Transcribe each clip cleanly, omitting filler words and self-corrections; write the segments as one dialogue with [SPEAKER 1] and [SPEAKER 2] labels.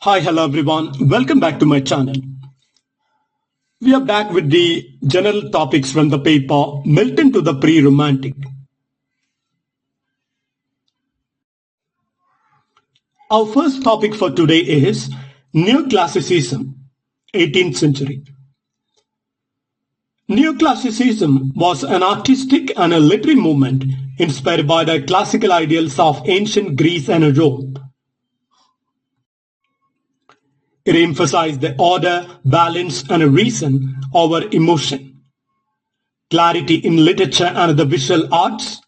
[SPEAKER 1] Hi, hello everyone. Welcome back to my channel. We are back with the general topics from the paper Milton to the Pre-Romantic. Our first topic for today is Neoclassicism, 18th century. Neoclassicism was an artistic and a literary movement inspired by the classical ideals of ancient Greece and Rome. It emphasized the order, balance, and reason over emotion, clarity in literature and the visual arts.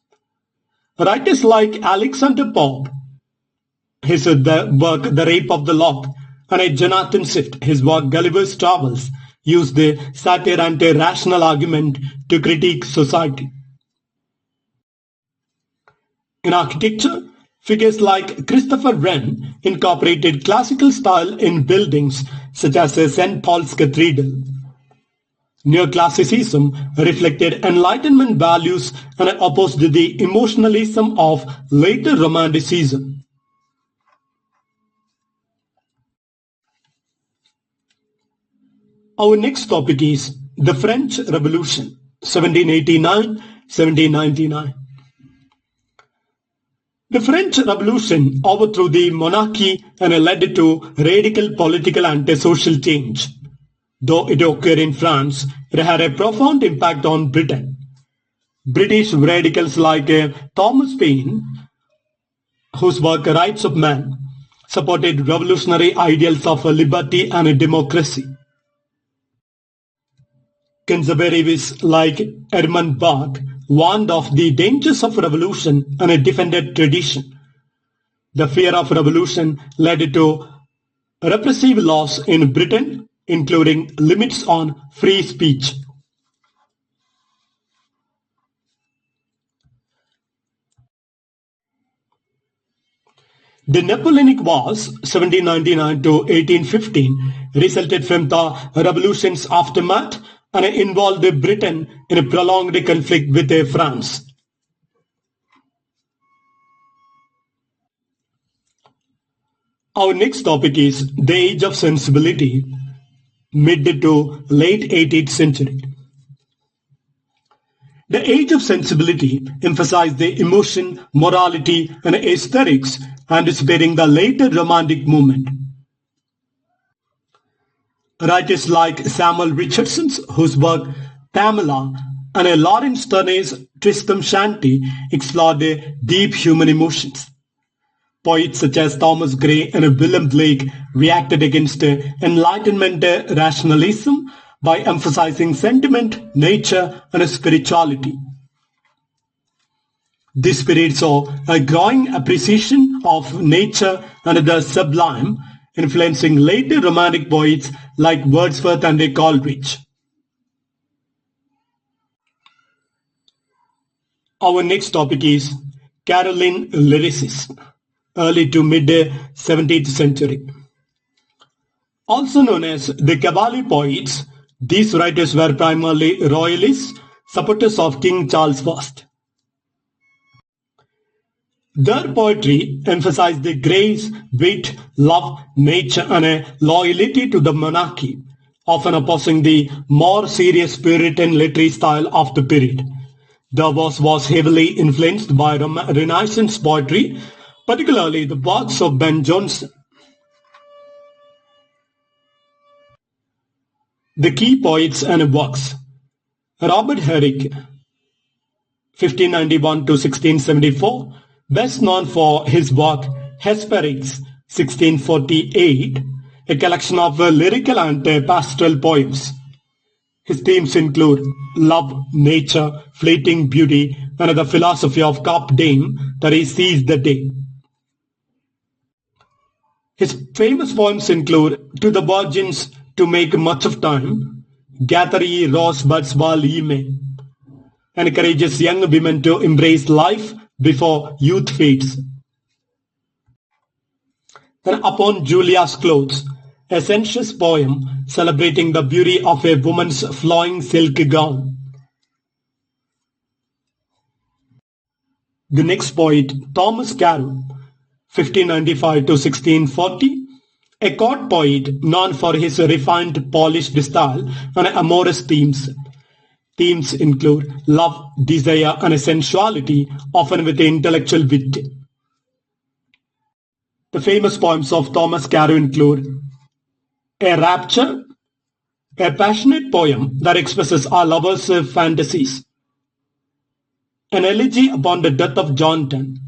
[SPEAKER 1] Writers like Alexander Pope, his work The Rape of the Lock, and Jonathan Swift, his work Gulliver's Travels, used the satire and a rational argument to critique society. In architecture, figures like Christopher Wren incorporated classical style in buildings such as St. Paul's Cathedral. Neoclassicism reflected Enlightenment values and opposed the emotionalism of later Romanticism. Our next topic is the French Revolution, 1789-1799. The French Revolution overthrew the monarchy and led to radical political and social change. Though it occurred in France, it had a profound impact on Britain. British radicals like Thomas Paine, whose work Rights of Man, supported revolutionary ideals of liberty and democracy. Conservatives like Edmund Burke warned of the dangers of revolution and defended tradition. The fear of revolution led to repressive laws in Britain, including limits on free speech. The Napoleonic Wars, 1799 to 1815, resulted from the revolution's aftermath and involved Britain in a prolonged conflict with France. Our next topic is the Age of Sensibility, mid to late 18th century. The Age of Sensibility emphasized the emotion, morality, and aesthetics, anticipating the later Romantic movement. Writers like Samuel Richardson, whose work Pamela, and Lawrence Turney's Tristram Shandy explored deep human emotions. Poets such as Thomas Gray and William Blake reacted against Enlightenment rationalism by emphasizing sentiment, nature, and spirituality. This period saw a growing appreciation of nature and the sublime, influencing later Romantic poets like Wordsworth and Coleridge. Our next topic is Caroline lyricism, early to mid 17th century. Also known as the Cavalier poets, these writers were primarily royalists, supporters of King Charles I. Their poetry emphasized the grace, wit, love, nature, and loyalty to the monarchy, often opposing the more serious Puritan literary style of the period. Their verse was heavily influenced by Renaissance poetry, particularly the works of Ben Jonson. The key poets and works: Robert Herrick, 1591 to 1674, best known for his work Hesperides, 1648, a collection of lyrical and pastoral poems. His themes include love, nature, fleeting beauty, and the philosophy of carpe diem, that is, seize the day. His famous poems include To the Virgins to Make Much of Time, Gather Ye Rosebuds While Ye May, and encourages young women to embrace life before youth fades. Then Upon Julia's Clothes, a sensuous poem celebrating the beauty of a woman's flowing silk gown. The next poet, Thomas Carew, 1595 to 1640, a court poet known for his refined, polished style and amorous themes. Themes include love, desire, and sensuality, often with intellectual wit. The famous poems of Thomas Carew include A Rapture, a passionate poem that expresses our lovers' fantasies, an elegy upon the death of Johnton,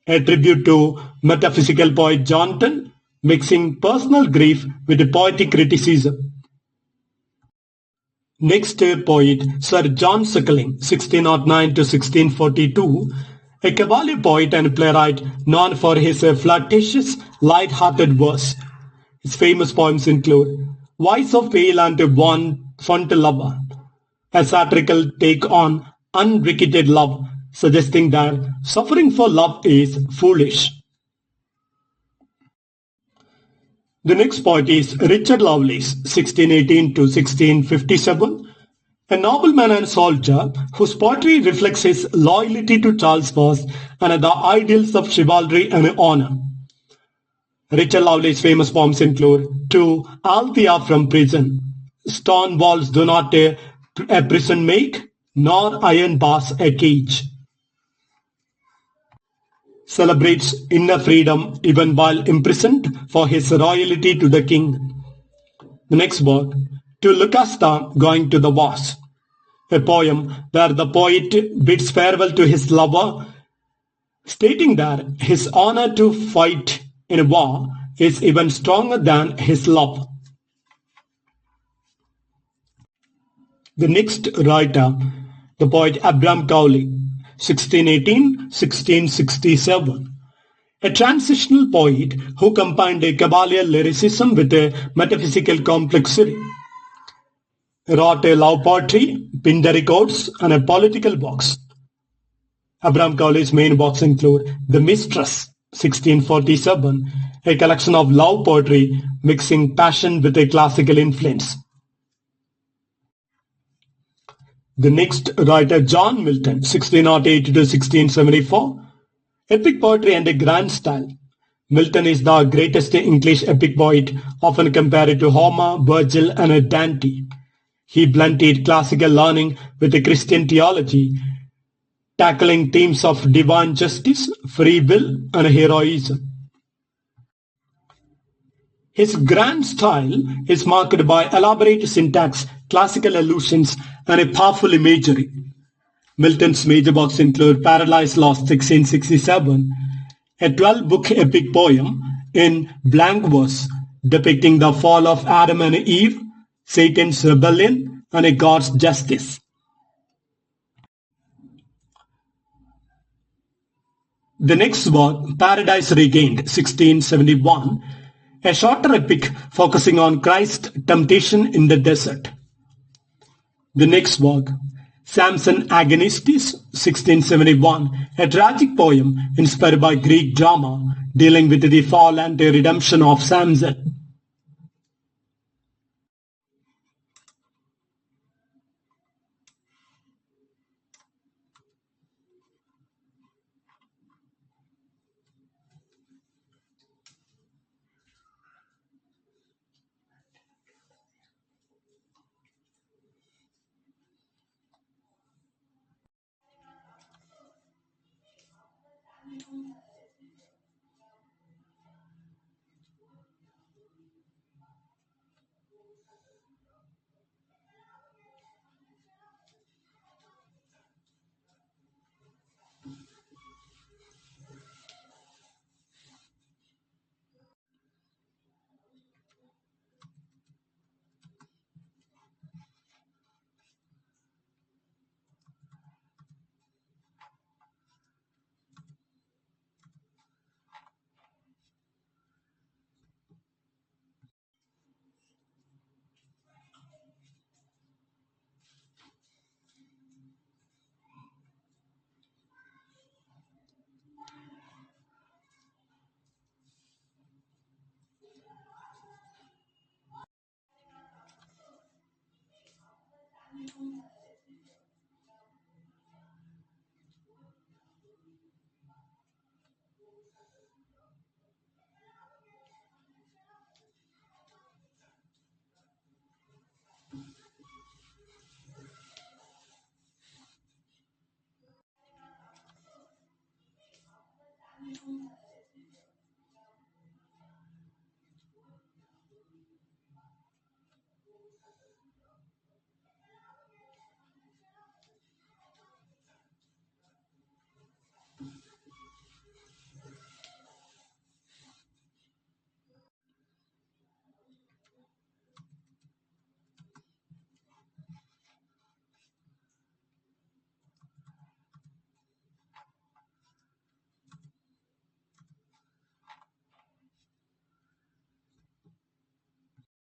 [SPEAKER 1] a tribute to metaphysical poet Johnton, mixing personal grief with poetic criticism. Next poet, Sir John Suckling, 1609 to 1642, a Cavalier poet and playwright known for his flirtatious, light-hearted verse. His famous poems include Voice of Pale and Fond Lover, a satirical take on unrequited love, suggesting that suffering for love is foolish. The next poet is Richard Lovelace, 1618 to 1657, a nobleman and soldier whose poetry reflects his loyalty to Charles I and the ideals of chivalry and honor. Richard Lovelace's famous poems include To Althea from Prison, Stone walls do not a prison make, nor iron bars a cage. Celebrates inner freedom even while imprisoned for his loyalty to the king. The next work, To Lucasta Going to the Wars, a poem where the poet bids farewell to his lover, stating that his honor to fight in a war is even stronger than his love. The next writer, the poet Abraham Cowley, 1618-1667, a transitional poet who combined a Cavalier lyricism with a metaphysical complexity. He wrote a love poetry, pinned records, and a political works. Abraham Cowley's main works include The Mistress, 1647, a collection of love poetry mixing passion with a classical influence. The next writer, John Milton, 1608 to 1674, epic poetry and a grand style. Milton is the greatest English epic poet, often compared to Homer, Virgil, and Dante. He blended classical learning with Christian theology, tackling themes of divine justice, free will, and heroism. His grand style is marked by elaborate syntax, classical allusions, and a powerful imagery. Milton's major works include Paradise Lost 1667, a 12-book epic poem in blank verse depicting the fall of Adam and Eve, Satan's rebellion, and God's justice. The next work, Paradise Regained 1671, a shorter epic focusing on Christ's temptation in the desert. The next work, Samson Agonistes 1671, a tragic poem inspired by Greek drama dealing with the fall and the redemption of Samson.